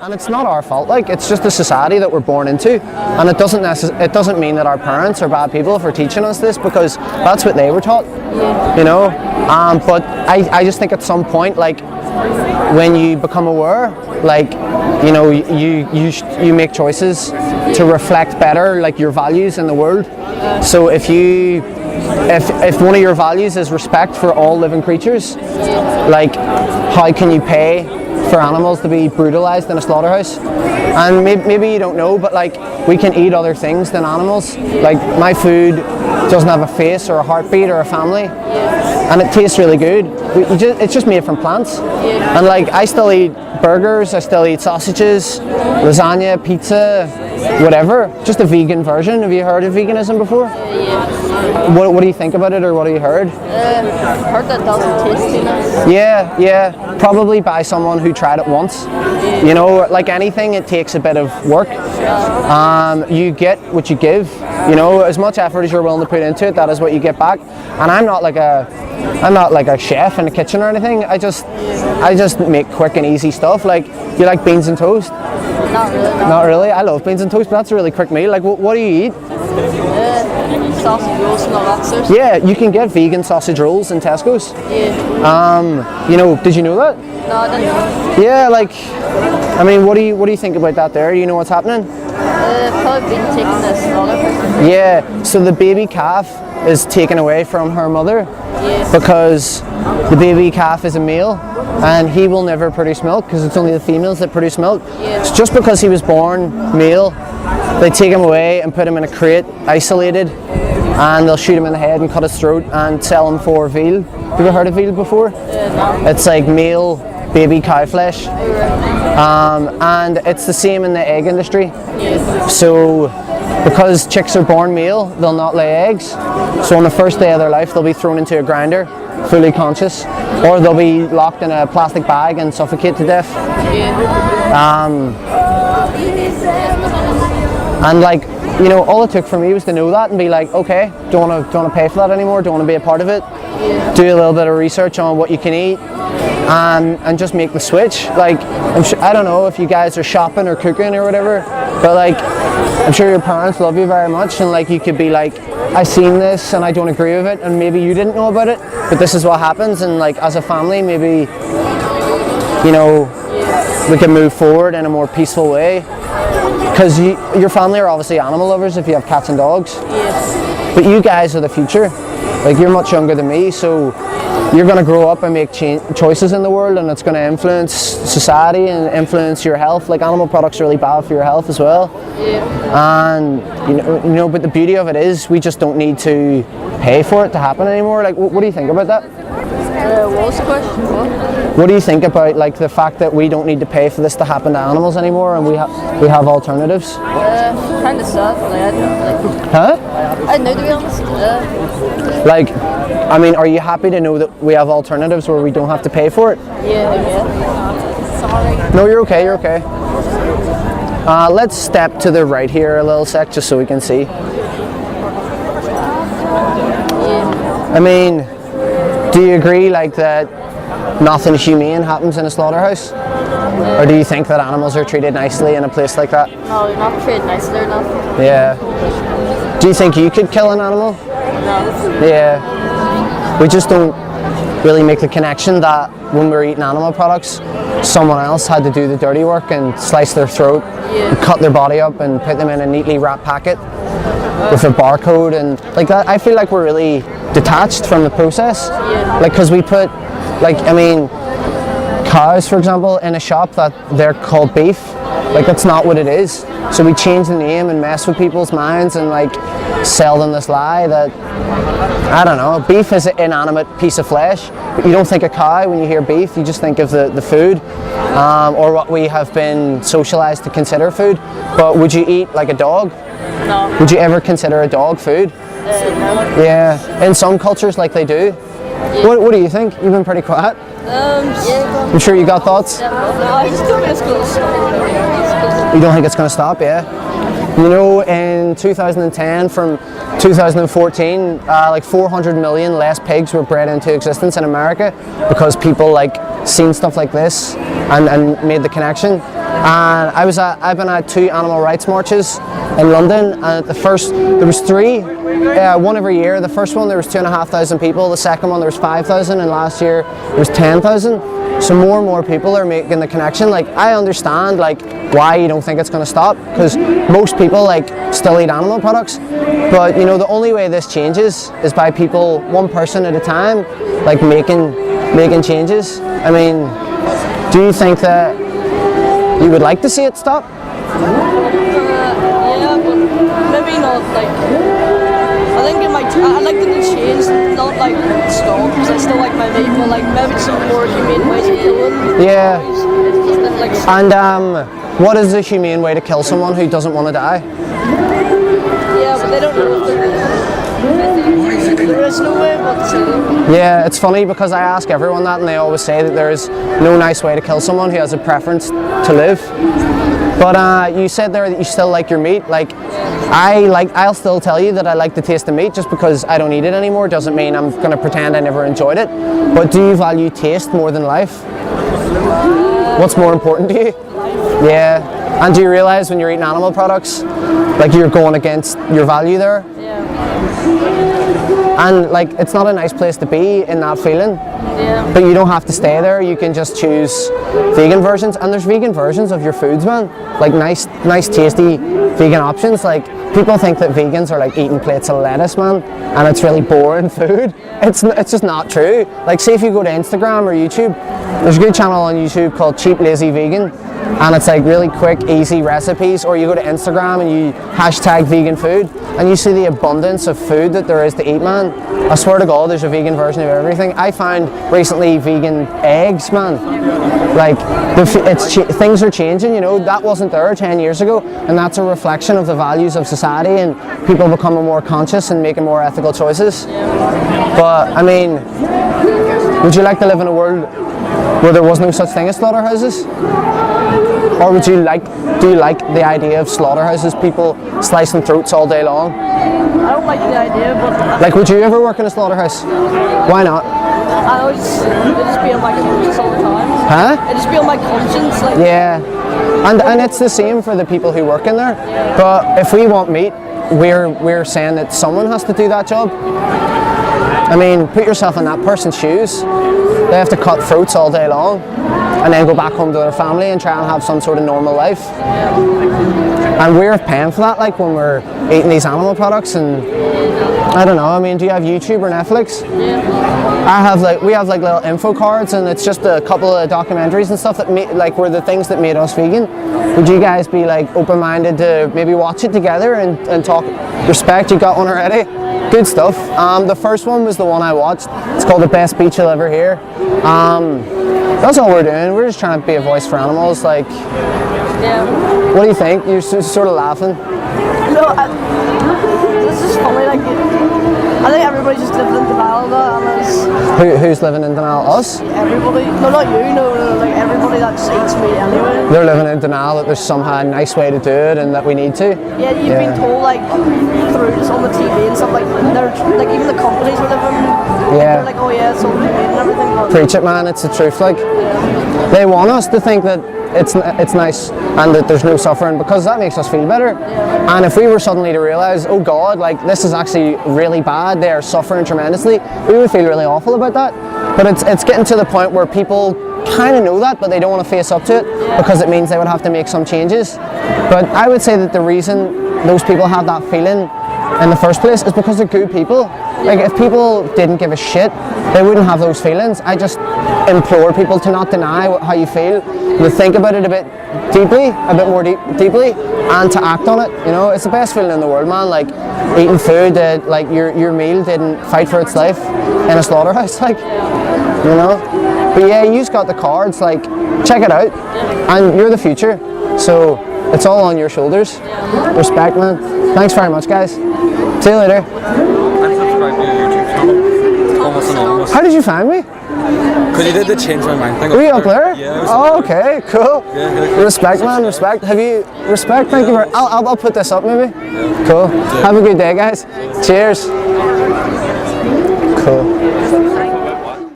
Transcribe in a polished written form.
And it's not our fault, like, it's just the society that we're born into, and it doesn't mean that our parents are bad people for teaching us this, because that's what they were taught, you know. But I just think at some point, like, when you become aware, like, you know, you make choices to reflect better, like, your values in the world. So if one of your values is respect for all living creatures, like, how can you pay for animals to be brutalized in a slaughterhouse? And maybe you don't know, but, like, we can eat other things than animals. Like, my food doesn't have a face or a heartbeat or a family, and it tastes really good. It's just made from plants. And, like, I still eat burgers, I still eat sausages, lasagna, pizza, whatever. Just a vegan version. Have you heard of veganism before? What do you think about it, or what have you heard? I've heard that it doesn't taste too nice. Yeah, probably by someone who tried it once. You know, like anything, it takes a bit of work. You get what you give. You know, as much effort as you're willing to put into it, that is what you get back. And I'm not like a chef in the kitchen or anything. I just make quick and easy stuff. Like, you like beans and toast? Not really. Not really? I love beans and toast, but that's a really quick meal. Like, what do you eat? Sausage rolls and all that stuff. Yeah, you can get vegan sausage rolls in Tesco's. Yeah. You know, did you know that? No, I didn't know. Yeah, like, I mean, what do you think about that there? Do you know what's happening? Probably been taking this slaughter. Yeah, so the baby calf is taken away from her mother because the baby calf is a male and he will never produce milk, because it's only the females that produce milk. So just because he was born male, they take him away and put him in a crate, isolated, and they'll shoot him in the head and cut his throat and sell him for veal. Have you ever heard of veal before? No. It's like male baby cow flesh. And it's the same in the egg industry. So because chicks are born male, they'll not lay eggs. So on the first day of their life, they'll be thrown into a grinder, fully conscious, or they'll be locked in a plastic bag and suffocate to death. And, like, you know, all it took for me was to know that and be like, okay, don't want to pay for that anymore, don't want to be a part of it. Do a little bit of research on what you can eat, and just make the switch. Like, I don't know if you guys are shopping or cooking or whatever, but, like, I'm sure your parents love you very much, and, like, you could be like, I've seen this and I don't agree with it, and maybe you didn't know about it, but this is what happens, and, like, as a family, maybe, you know, we can move forward in a more peaceful way. Because your family are obviously animal lovers if you have cats and dogs. But you guys are the future. Like, you're much younger than me, so you're going to grow up and make choices in the world, and it's going to influence society and influence your health. Like, animal products are really bad for your health as well. And you know, but the beauty of it is we just don't need to pay for it to happen anymore. Like, what do you think about that? What was the question? What do you think about, like, the fact that we don't need to pay for this to happen to animals anymore, and we have alternatives? Kind of sad. Huh? I know, to be honest. Like, I mean, are you happy to know that we have alternatives where we don't have to pay for it? Yeah. Sorry. No, you're okay. You're okay. Let's step to the right here a little sec, just so we can see. I mean, do you agree, like, that nothing humane happens in a slaughterhouse? Or do you think that animals are treated nicely in a place like that? No, they're not treated nicely enough. Yeah. Do you think you could kill an animal? No. Yeah. We just don't really make the connection that when we're eating animal products, someone else had to do the dirty work and slice their throat, and cut their body up and put them in a neatly wrapped packet with a barcode and like that. I feel like we're really detached from the process. Like, because we put, like, I mean, cows, for example, in a shop that they're called beef, like, that's not what it is. So we change the name and mess with people's minds and, like, sell them this lie that, I don't know, beef is an inanimate piece of flesh, but you don't think of cow when you hear beef, you just think of the food, or what we have been socialized to consider food. But would you eat, like, a dog? No. Would you ever consider a dog food? No. Yeah, in some cultures, like, they do. What do you think? You've been pretty quiet. Yeah. I'm sure you got thoughts? I just don't think it's going to stop. You don't think it's going to stop, yeah? You know, in 2010, from 2014, like 400 million less pigs were bred into existence in America because people, like, seen stuff like this and made the connection. And I've been at 2 animal rights marches in London, and at the first there was 3, one every year. The first one there was 2,500 people, the second one there was 5,000, and last year there was 10,000. So more and more people are making the connection. Like, I understand like why you don't think it's going to stop, because most people like still eat animal products, but you know, the only way this changes is by people, one person at a time, like making changes. I mean, do you think that you would like to see it stop? Yeah, but maybe not like. I think it might. I'd like them to change, not like stop, because I still like my meat, but like maybe some more humane ways of killing. Yeah. Then, like, And what is a humane way to kill someone who doesn't want to die? yeah, but they don't know if there is no way but to. Yeah, it's funny because I ask everyone that and they always say that there is no nice way to kill someone who has a preference to live. But you said there that you still like your meat. Like, I'll still tell you that I like the taste of meat. Just because I don't eat it anymore doesn't mean I'm going to pretend I never enjoyed it. But do you value taste more than life? What's more important to you? Yeah. And do you realize when you're eating animal products, like, you're going against your value there? Yeah. And like, it's not a nice place to be in that feeling. Yeah. But you don't have to stay there. You can just choose vegan versions, and there's vegan versions of your foods, man. Like nice, tasty vegan options. Like, people think that vegans are like eating plates of lettuce, man, and it's really boring food. It's just not true. Like, say if you go to Instagram or YouTube, there's a good channel on YouTube called Cheap Lazy Vegan, and it's like really quick, easy recipes. Or you go to Instagram and you hashtag vegan food, and you see the abundance of food that there is to eat, man. I swear to God, there's a vegan version of everything. I found recently vegan eggs, man. Like, things are changing, you know. That wasn't there 10 years ago, and that's a reflection of the values of society and people becoming more conscious and making more ethical choices. But I mean, would you like to live in a world where there was no such thing as slaughterhouses? Or do you like the idea of slaughterhouses, people slicing throats all day long? I don't like the idea, but Like, would you ever work in a slaughterhouse? Why not? it just be on my conscience all the time. Huh? It just be on my conscience, like. Yeah. And it's the same for the people who work in there. But if we want meat, we're saying that someone has to do that job. I mean, put yourself in that person's shoes. They have to cut throats all day long and then go back home to their family and try and have some sort of normal life. And we're paying for that, like, when we're eating these animal products. And I don't know, I mean, do you have YouTube or Netflix? Yeah. We have like little info cards, and it's just a couple of documentaries and stuff that were the things that made us vegan. Would you guys be like open-minded to maybe watch it together and talk? Respect, you got one already? Good stuff. The first one was the one I watched. It's called The Best Beach You'll Ever Hear. That's all we're doing. We're just trying to be a voice for animals. Like, Yeah. what do you think? You're sort of laughing. No, this is funny. Like, I think everybody's just living in denial of that, and Who's living in denial? Us? everybody. No, not you. No, like everybody that eats meat anyway. They're living in denial that there's somehow a nice way to do it and that we need to. Yeah, you've been told like through just on the TV and stuff, like they're like, even the companies are living. Yeah. They're like, oh yeah, it's all humane and everything. But Preach it, man. It's the truth. Like, they want us to think that it's nice and that there's no suffering, because that makes us feel better. And if we were suddenly to realize, oh God, like, this is actually really bad, they are suffering tremendously, we would feel really awful about that. But it's getting to the point where people kind of know that, but they don't want to face up to it because it means they would have to make some changes. But I would say that the reason those people have that feeling in the first place is because they're good people. Like, if people didn't give a shit, they wouldn't have those feelings. I just implore people to not deny how you feel, to think about it a bit more deeply, and to act on it. You know, it's the best feeling in the world, man. Like, eating food that, like, your meal didn't fight for its life in a slaughterhouse, like, you know. But yeah, you just got the cards, like, check it out, and you're the future, so it's all on your shoulders. Respect, man. Thanks very much, guys. See you later. I'm subscribed to your YouTube channel. It's almost anonymous. How did you find me? Because you did the change my mind thing. Were you up there? Yeah. I was Oh, okay, cool. Yeah. Respect, man, respect. Have you respect? Thank you very. I'll put this up maybe. Cool. Have a good day, guys. Cheers. Cool.